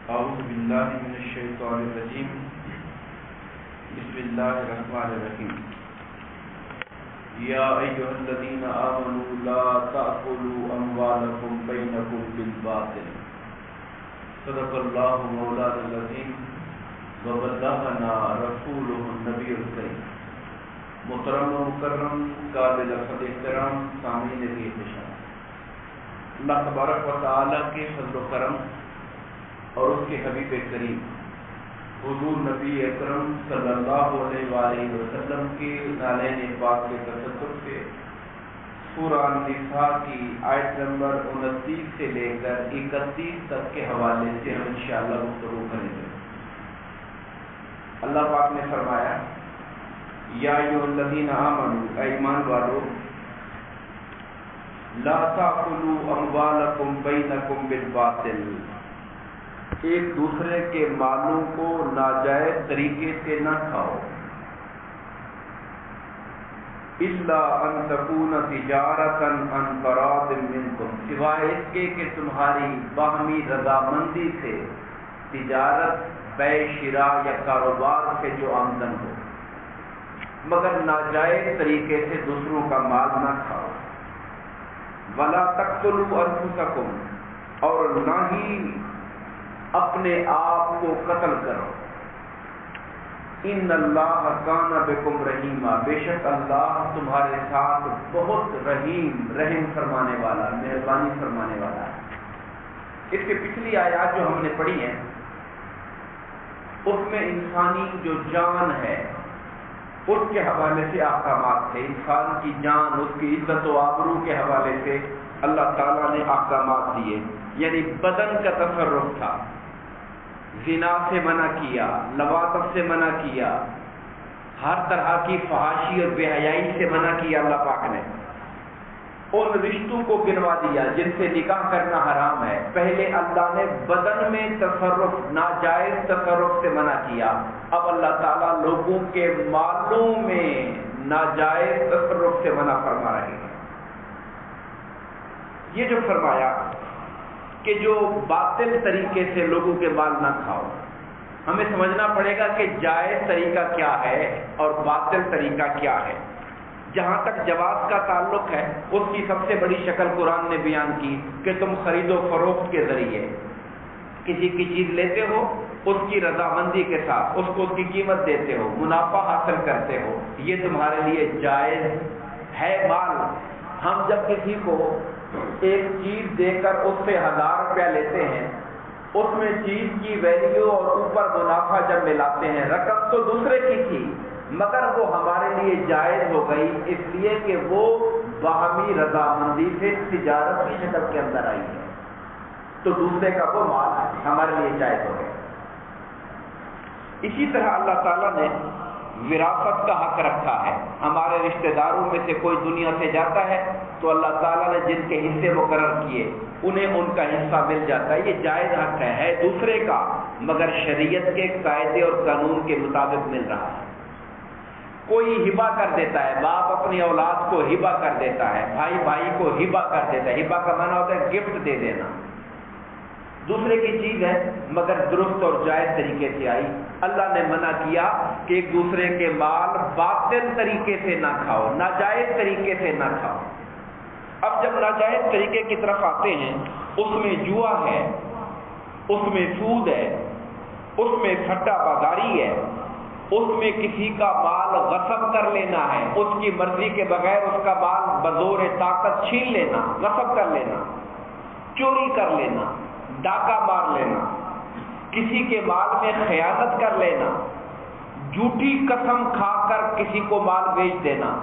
اعوذ باللہ من الشیطان الرجیم بسم اللہ الرحمن الرحیم یا ایھا الذین آمنوا لا تأکلوا اموالکم بینکم بالباطل صدق اللہ مولانا العظیم وبلغنا رسولہ النبی الکریم۔ محترم و مکرم قابل قدر احترام سامعین احتشام، اللہ تبارک و تعالیٰ کے فضل و کرم اور اس کے حبیب کریم حضور نبی اکرم صلی اللہ علیہ وآلہ وسلم کے نالین پاک کے تصدق سے سورہ النساء کی آیت نمبر 29 سے لے کر 31 تک کے حوالے سے ہم انشاءاللہ گفتگو کریں گے۔ اللہ پاک نے فرمایا یا ایھا الذین آمنوا، اے ایمان والو، لا تأکلوا اموالکم بینکم بالباطل، ایک دوسرے کے مالوں کو ناجائز طریقے سے نہ کھاؤ، الا ان تکون تجارتا عن تراض منکم، سوائے اس کے کہ تمہاری باہمی رضامندی سے تجارت، بیع شراء یا کاروبار سے جو آمدن ہو، مگر ناجائز طریقے سے دوسروں کا مال نہ کھاؤ۔ ولا تقتلوا انفسکم، اور نہ ہی اپنے آپ کو قتل کرو، ان اللہ کان بکم رحیما، بے شک اللہ تمہارے ساتھ بہت رحم فرمانے والا، مہربانی فرمانے والا ہے۔ اس کے پچھلی آیات جو ہم نے پڑھی ہیں اس میں انسانی جو جان ہے اس کے حوالے سے احکامات تھے، انسان کی جان، اس کی عزت و آبرو کے حوالے سے اللہ تعالیٰ نے احکامات دیے، یعنی بدن کا تصرف تھا، زنا سے منع کیا، لواطت سے منع کیا، ہر طرح کی فحاشی اور بے حیائی سے منع کیا اللہ پاک نے، ان رشتوں کو گنوا دیا جن سے نکاح کرنا حرام ہے۔ پہلے اللہ نے بدن میں تصرف، ناجائز تصرف سے منع کیا، اب اللہ تعالیٰ لوگوں کے مالوں میں ناجائز تصرف سے منع فرما رہے ہیں۔ یہ جو فرمایا کہ جو باطل طریقے سے لوگوں کے مال نہ کھاؤ، ہمیں سمجھنا پڑے گا کہ جائز طریقہ کیا ہے اور باطل طریقہ کیا ہے۔ جہاں تک جواز کا تعلق ہے، اس کی سب سے بڑی شکل قرآن نے بیان کی کہ تم خرید و فروخت کے ذریعے کسی کی چیز لیتے ہو، اس کی رضامندی کے ساتھ اس کو اس کی قیمت دیتے ہو، منافع حاصل کرتے ہو، یہ تمہارے لیے جائز ہے۔ مال، ہم جب کسی کو ایک چیز دے کر اس سے 1000 روپیہ لیتے ہیں، اس میں چیز کی ویلیو اور اوپر منافع جب ملاتے ہیں، رقم تو دوسرے کی تھی مگر وہ ہمارے لیے جائز ہو گئی، اس لیے کہ وہ باہمی رضامندی سے تجارت کی شکل کے اندر آئی ہے، تو دوسرے کا وہ مال ہمارے لیے جائز ہو گیا۔ اسی طرح اللہ تعالیٰ نے وراثت کا حق رکھا ہے۔ ہمارے رشتہ داروں میں سے کوئی دنیا سے جاتا ہے تو اللہ تعالیٰ نے جن کے حصے مقرر کیے انہیں ان کا حصہ مل جاتا ہے، یہ جائز حق ہے دوسرے کا، مگر شریعت کے قاعدے اور قانون کے مطابق مل رہا ہے۔ کوئی ہبہ کر دیتا ہے، باپ اپنی اولاد کو ہبہ کر دیتا ہے، بھائی بھائی کو ہبہ کر دیتا ہے، ہبہ کا معنی ہوتا ہے گفٹ دے دینا، دوسرے کی چیز ہے مگر درست اور جائز طریقے سے آئی۔ اللہ نے منع کیا کہ ایک دوسرے کے مال باطل طریقے سے نہ کھاؤ، ناجائز طریقے سے نہ کھاؤ۔ اب جب ناجائز طریقے کی طرف آتے ہیں، اس میں جوا ہے، اس میں سود ہے، اس میں سٹا بازاری ہے، اس میں کسی کا مال غصب کر لینا ہے، اس کی مرضی کے بغیر اس کا مال بزور طاقت چھین لینا، غصب کر لینا، چوری کر لینا، ڈاکہ مار لینا، کسی کے مال میں خیانت کر لینا، جھوٹی قسم کھا کر کسی کو مال بیچ دینا۔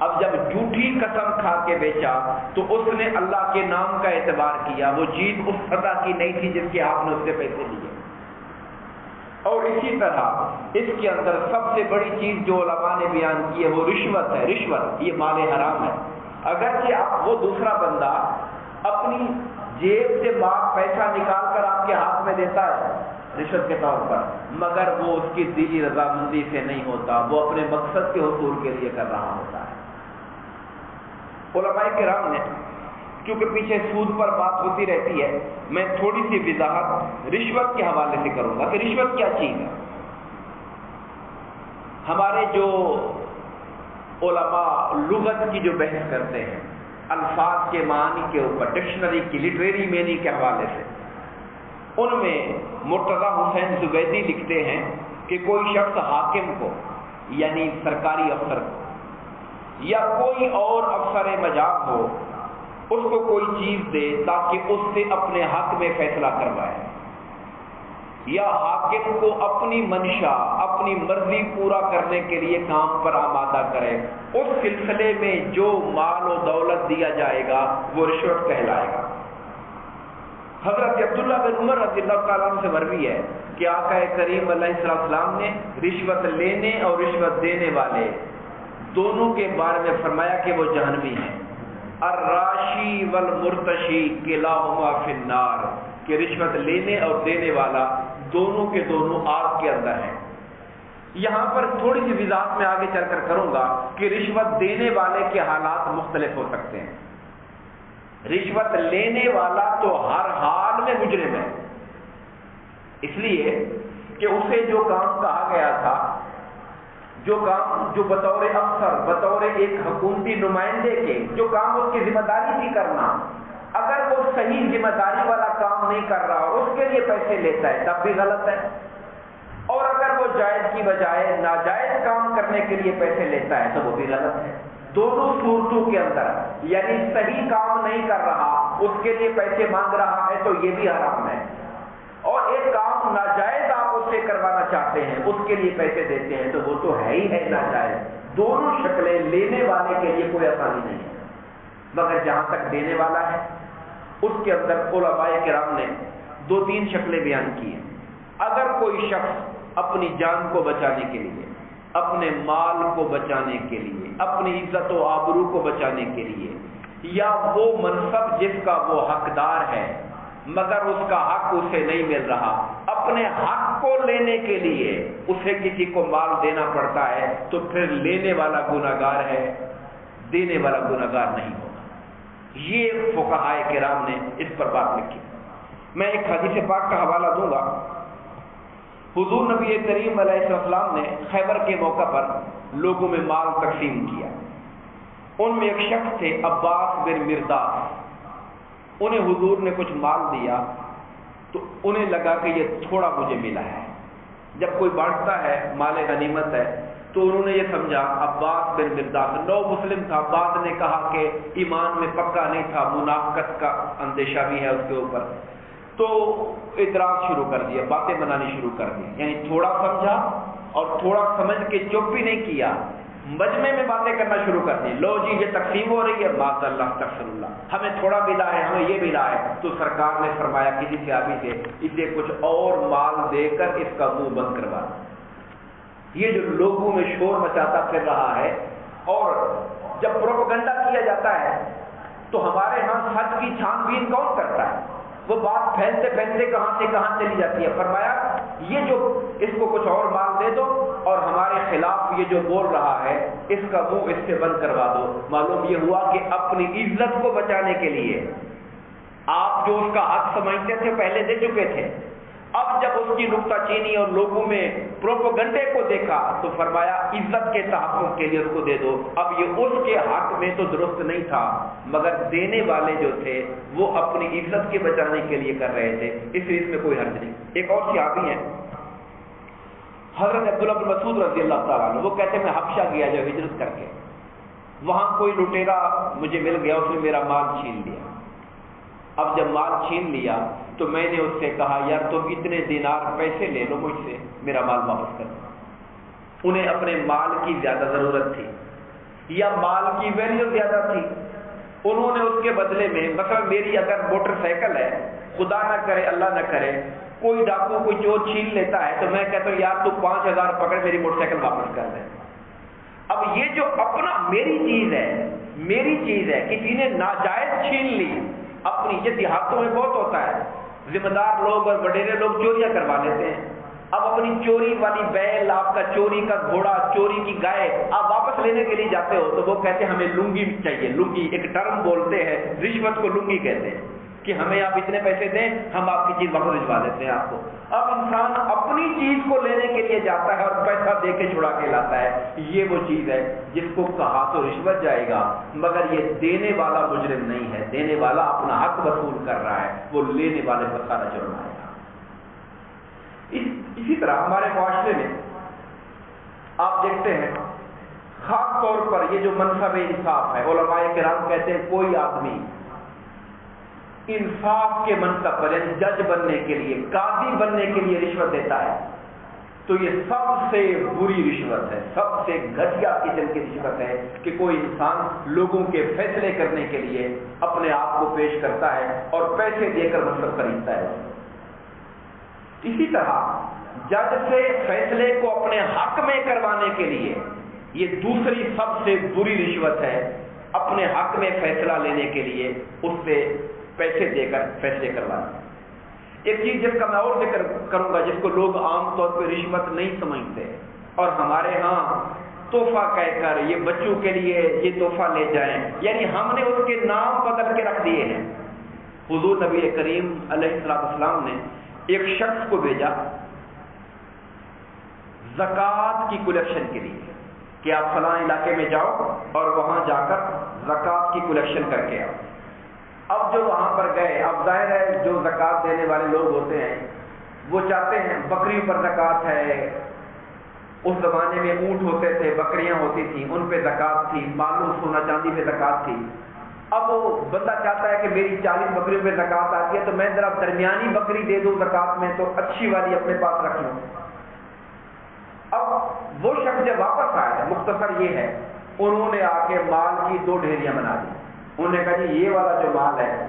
اب جب جھوٹی قسم کھا کے بیچا تو اس نے اللہ کے نام کا اعتبار کیا، وہ چیز اس سزا کی نہیں تھی جس کے آپ نے اس سے پیسے لیے۔ اور اسی طرح اس کے اندر سب سے بڑی چیز جو علماء نے بیان کی ہے وہ رشوت ہے۔ رشوت یہ مال حرام ہے، اگرچہ وہ دوسرا بندہ اپنی جیب سے پیسہ نکال کر آپ کے ہاتھ میں دیتا ہے رشوت کے طور پر، مگر وہ اس کی دلی رضامندی سے نہیں ہوتا، وہ اپنے مقصد کے حصول کے لیے کر رہا ہوتا ہے۔ علماء کرام نے چونکہ پیچھے سود پر بات ہوتی رہتی ہے، میں تھوڑی سی وضاحت رشوت کے حوالے سے کروں گا کہ رشوت کیا چیز ہے۔ ہمارے جو علماء لغت کی جو بحث کرتے ہیں الفاظ کے معنی کے اوپر، ڈکشنری کی لٹریری میننگ کے حوالے سے، ان میں مرتضی حسین زبیدی لکھتے ہیں کہ کوئی شخص حاکم کو یعنی سرکاری افسر کو یا کوئی اور افسر مجاب ہو اس کو کوئی چیز دے تاکہ اس سے اپنے حق میں فیصلہ کروائے، یا حاکم کو اپنی منشا اپنی مرضی پورا کرنے کے لیے کام پر آمادہ کرے، اس سلسلے میں جو مال و دولت دیا جائے گا وہ رشوت کہلائے گا۔ حضرت عبداللہ بن عمر رضی اللہ تعالیٰ عنہ سے مروی ہے کہ آقا کریم علیہ السلام نے رشوت لینے اور رشوت دینے والے دونوں کے بارے میں فرمایا کہ وہ جہنمی ہیں، الراشی والمرتشی کلاہما فی النار، کہ رشوت لینے اور دینے والا دونوں کے دونوں آگ کے اندر ہیں۔ یہاں پر تھوڑی سی وضاحت میں آگے چل کر کروں گا کہ رشوت دینے والے کے حالات مختلف ہو سکتے ہیں۔ رشوت لینے والا تو ہر حال میں مجرم ہے، اس لیے کہ اسے جو کام کہا گیا تھا، جو کام جو بطور افسر بطور ایک حکومتی نمائندے کے جو کام اس کی ذمہ داری تھی کرنا، اگر وہ صحیح ذمہ داری والا کام نہیں کر رہا اور اس کے لیے پیسے لیتا ہے تب بھی غلط ہے، اور اگر وہ جائز کی بجائے ناجائز کام کرنے کے لیے پیسے لیتا ہے تو وہ بھی غلط ہے۔ دونوں صورتوں کے اندر یعنی صحیح کام نہیں کر رہا اس کے لیے پیسے مانگ رہا ہے تو یہ بھی حرام ہے، اور ایک کام ناجائز آپ اس سے کروانا چاہتے ہیں اس کے لیے پیسے دیتے ہیں تو وہ تو ہے ہی ہے ناجائز۔ دونوں شکلیں لینے والے کے لیے کوئی آسانی نہیں ہے، مگر جہاں تک دینے والا ہے اس کے اندر علماء کرام نے 2-3 شکلیں بیان کی ہیں۔ اگر کوئی شخص اپنی جان کو بچانے کے لیے، اپنے مال کو بچانے کے لیے، اپنی عزت و آبرو کو بچانے کے لیے، یا وہ منصب جس کا وہ حقدار ہے مگر اس کا حق اسے نہیں مل رہا، اپنے حق کو لینے کے لیے اسے کسی کو مال دینا پڑتا ہے تو پھر لینے والا گناہگار ہے، دینے والا گناہگار نہیں ہوگا۔ یہ فقہائے کرام نے اس پر بات لکھی۔ میں ایک حدیث پاک کا حوالہ دوں گا۔ حضور نبی کریم علیہ السلام نے خیبر کے موقع پر لوگوں میں مال تقسیم کیا، ان میں ایک شخص تھے عباس بن مرداس، انہیں حضور نے کچھ مال دیا تو انہیں لگا کہ یہ تھوڑا مجھے ملا ہے۔ جب کوئی بانٹتا ہے مال غنیمت ہے تو انہوں نے یہ سمجھا عباس بن مرداس نو مسلم تھا، بعد نے کہا کہ ایمان میں پکا نہیں تھا، منافقت کا اندیشہ بھی ہے اس کے اوپر، تو اعتراض شروع کر دیا، باتیں بنانی شروع کر دی، یعنی تھوڑا سمجھا اور تھوڑا سمجھ کے چپ بھی نہیں کیا، مجمع میں باتیں کرنا شروع کر دی، لو جی یہ تقسیم ہو رہی ہے، معاذ اللہ استغفر اللہ، ہمیں تھوڑا ملا ہے، ہمیں یہ ملا ہے۔ تو سرکار نے فرمایا کسی صحابی سے اسے کچھ اور مال دے کر اس کا منہ بند کروا دو۔ یہ جو لوگوں میں شور مچاتا پھر رہا ہے، اور جب پروپیگنڈا کیا جاتا ہے تو ہمارے ہاں سچ کی چھان بین کون کرتا ہے؟ وہ بات پھیلتے پھیلتے کہاں سے کہاں چلی جاتی ہے۔ فرمایا یہ جو اس کو کچھ اور مال دے دو اور ہمارے خلاف یہ جو بول رہا ہے اس کا منہ اس سے بند کروا دو۔ معلوم یہ ہوا کہ اپنی عزت کو بچانے کے لیے آپ جو اس کا حق سمجھتے تھے پہلے دے چکے تھے، اب جب اس کی نکتہ چینی اور لوگوں میں پروپیگنڈے کو دیکھا تو فرمایا عزت کے تحفظ کے لیے اس کو دے دو۔ اب یہ اس کے حق میں تو درست نہیں تھا، مگر دینے والے جو تھے وہ اپنی عزت کے بچانے کے لیے کر رہے تھے، اس لیے اس میں کوئی حرج نہیں۔ ایک اور صحابی ہیں حضرت عبداللہ بن مسعود رضی اللہ تعالیٰ عنہ، وہ کہتے ہیں میں حبشہ گیا جو ہجرت کر کے، وہاں کوئی لٹیرا مجھے مل گیا، اس نے میرا مال چھین لیا۔ اب جب مال چھین لیا تو میں نے اس سے کہا یار تم اتنے دینار پیسے لے لو مجھ سے، میرا مال واپس کر دو۔ انہیں اپنے مال کی زیادہ ضرورت تھی یا مال کی ویلیو زیادہ تھی، انہوں نے اس کے بدلے میں، مثلا میری اگر موٹر سائیکل ہے، خدا نہ کرے اللہ نہ کرے کوئی ڈاکو کوئی چور چھین لیتا ہے تو میں کہتا ہوں یار تو 5000 پکڑ میری موٹر سائیکل واپس کر دیں۔ اب یہ جو اپنا میری چیز ہے کسی نے ناجائز چھین لی اپنی، یہ دیہاتوں میں بہت ہوتا ہے، ذمہ دار لوگ اور وڈیرے لوگ چوریاں کروا لیتے ہیں، اب اپنی چوری والی بیل، آپ کا چوری کا گھوڑا، چوری کی گائے آپ واپس لینے کے لیے جاتے ہو تو وہ کہتے ہیں ہمیں لنگی چاہیے. لنگی ایک ٹرم بولتے ہیں، رشوت کو لنگی کہتے ہیں کہ ہمیں آپ اتنے پیسے دیں ہم آپ کی چیز واپس بھجوا دیتے ہیں آپ کو. اب انسان اپنی چیز کو لینے کے لیے جاتا ہے اور پیسہ دے کے چھڑا کے لاتا ہے. یہ وہ چیز ہے جس کو کہا تو رشوت جائے گا، مگر یہ دینے والا مجرم نہیں ہے. دینے والا اپنا حق وصول کر رہا ہے، وہ لینے والے پر سارا جرم آئے گا. اسی طرح ہمارے معاشرے میں آپ دیکھتے ہیں خاص طور پر یہ جو منصب انصاف ہے، علماء کرام کہتے ہیں کوئی آدمی انصاف کے منصب پر یعنی جج بننے کے لیے، قاضی بننے کے لیے رشوت دیتا ہے تو یہ سب سے بری رشوت ہے، سب سے گھٹیا قسم کی رشوت ہے کہ کوئی انسان لوگوں کے فیصلے کرنے کے لیے اپنے آپ کو پیش کرتا ہے اور پیسے دے کر منصب خریدتا ہے. اسی طرح جج سے فیصلے کو اپنے حق میں کروانے کے لیے یہ دوسری سب سے بری رشوت ہے، اپنے حق میں فیصلہ لینے کے لیے اس سے پیسے دے کر فیصلے کروانا. ایک چیز جس کا میں اور ذکر کروں گا جس کو لوگ عام طور پہ رشوت نہیں سمجھتے، اور ہمارے ہاں تحفہ کہہ کر یہ بچوں کے لیے یہ تحفہ لے جائیں، یعنی ہم نے اس کے نام بدل کے رکھ دیے ہیں. حضور نبی کریم علیہ السلام نے ایک شخص کو بھیجا زکوٰۃ کی کلیکشن کے لیے کہ آپ فلاں علاقے میں جاؤ اور وہاں جا کر زکوٰۃ کی کلیکشن کر کے آؤ. اب جو وہاں پر گئے، اب ظاہر ہے جو زکوٰۃ دینے والے لوگ ہوتے ہیں وہ چاہتے ہیں بکری پر زکوٰۃ ہے. اس زمانے میں اونٹ ہوتے تھے، بکریاں ہوتی تھیں، ان پہ زکوٰۃ تھی، معلوم سونا چاندی پہ زکوٰۃ تھی. اب وہ بندہ چاہتا ہے کہ میری 40 بکریوں پہ زکوٰۃ آتی ہے تو میں ذرا درمیانی بکری دے دوں زکوٰۃ میں تو اچھی والی اپنے پاس رکھ لوں. اب وہ شخص جب واپس آیا، مختصر یہ ہے انہوں نے آ کے مال کی 2 ڈھیریاں بنا دی. انہوں نے کہا جی یہ والا جو مال ہے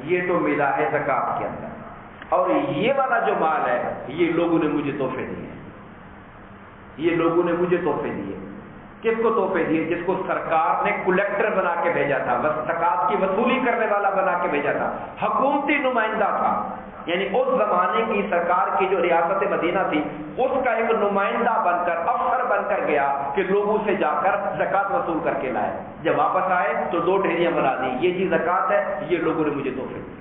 یہ تو ملا ہے زکوٰۃ کے اندر، اور یہ والا جو مال ہے یہ لوگوں نے مجھے تحفے دیے. یہ لوگوں نے مجھے تحفے دیے. کس کو تحفے دیے؟ جس کو سرکار نے کلیکٹر بنا کے بھیجا تھا، بس زکوٰۃ کی وصولی کرنے والا بنا کے بھیجا تھا، حکومتی نمائندہ تھا. یعنی اس زمانے کی سرکار کی جو ریاست مدینہ تھی اس کا ایک نمائندہ بن کر، افسر بن کر گیا کہ لوگوں سے جا کر زکوٰۃ وصول کر کے لائے. جب واپس آئے تو 2 ڈھیریاں بنا دی، یہ جی زکوٰۃ ہے، یہ لوگوں نے مجھے تحفے دی.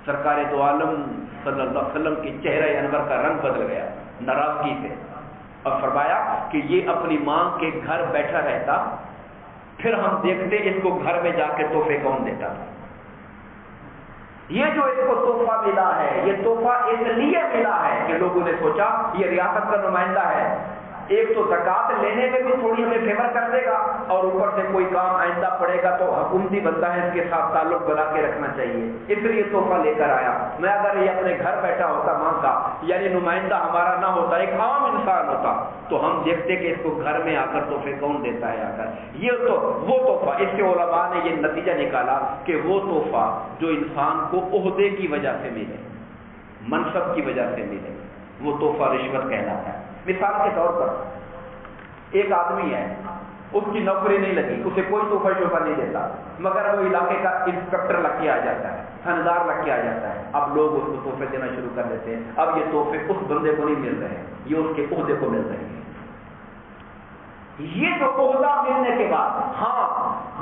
سرکار دو عالم صلی اللہ علیہ وسلم کے چہرہ انور کا رنگ بدل گیا ناراضگی سے، اور فرمایا کہ یہ اپنی ماں کے گھر بیٹھا رہتا پھر ہم دیکھتے اس کو گھر میں جا کے تحفے کون دیتا تھا. یہ جو اس کو تحفہ ملا ہے یہ تحفہ اس لیے ملا ہے کہ لوگوں نے سوچا یہ ریاست کا نمائندہ ہے، ایک تو زکوٰۃ لینے میں بھی تھوڑی ہمیں فیور کر دے گا اور اوپر سے کوئی کام آئندہ پڑے گا تو حکومتی بندہ ہے، اس کے ساتھ تعلق بنا کے رکھنا چاہیے، اس لیے تحفہ لے کر آیا. میں اگر یہ اپنے گھر بیٹھا ہوتا ماں کا، یعنی نمائندہ ہمارا نہ ہوتا، ایک عام انسان ہوتا، تو ہم دیکھتے کہ اس کو گھر میں آ کر تحفے کون دیتا ہے آ کر. یہ تو وہ تحفہ، اس کے علماء نے یہ نتیجہ نکالا کہ وہ تحفہ جو انسان کو عہدے کی وجہ سے ملے، منصب کی وجہ سے ملے، وہ تحفہ رشوت کہلاتا ہے. مثال کے طور پر ایک آدمی ہے، اس کی نوکری نہیں لگی، اسے کوئی تحفہ شعبہ نہیں دیتا، مگر وہ علاقے کا انسپکٹر لگ کے آ جاتا ہے، تھاندار لگ کے آ جاتا ہے. اب لوگ اس کو تحفے دینا شروع کر دیتے ہیں. اب یہ تحفے اس بندے کو نہیں مل رہے ہیں، یہ اس کے عہدے کو مل رہے ہیں. یہ جو عہدہ ملنے کے بعد، ہاں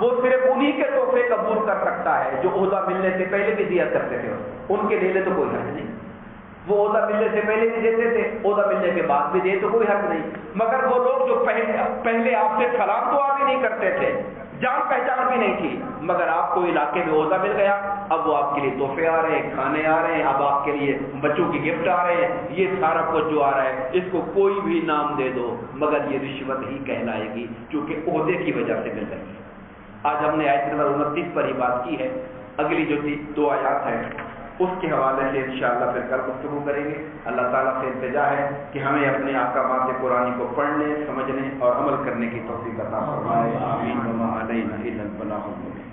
وہ صرف انہی کے تحفے قبول کر سکتا ہے جو عہدہ ملنے سے پہلے بھی دیا کرتے تھے، ان کے لیے تو کوئی حرج نہیں. وہ عہدہ ملنے سے پہلے بھی دیتے تھے، عہدہ ملنے کے بعد بھی دے تو کوئی حق نہیں. مگر وہ لوگ جو پہلے آپ سے سلام دعا بھی نہیں کرتے تھے، جان پہچان بھی نہیں تھی، مگر آپ کو علاقے میں عہدہ مل گیا، اب وہ آپ کے لیے تحفے آ رہے ہیں، کھانے آ رہے ہیں، اب آپ کے لیے بچوں کی گفٹ آ رہے ہیں، یہ سارا کچھ جو آ رہا ہے اس کو کوئی بھی نام دے دو مگر یہ رشوت ہی کہلائے گی، کیونکہ عہدے کی وجہ سے مل رہی ہے. آج ہم نے آیت نمبر 29 پر ہی بات کی ہے. اگلی جو 2 آیات ہیں اس کے حوالے سے انشاءاللہ پھر کل گفتگو کریں گے. اللہ تعالیٰ سے التجا ہے کہ ہمیں اپنے احکامات قرآنی کو پڑھنے، سمجھنے اور عمل کرنے کی توفیق عطا فرمائے. آمین. وما علینا الا البلاغ المبین.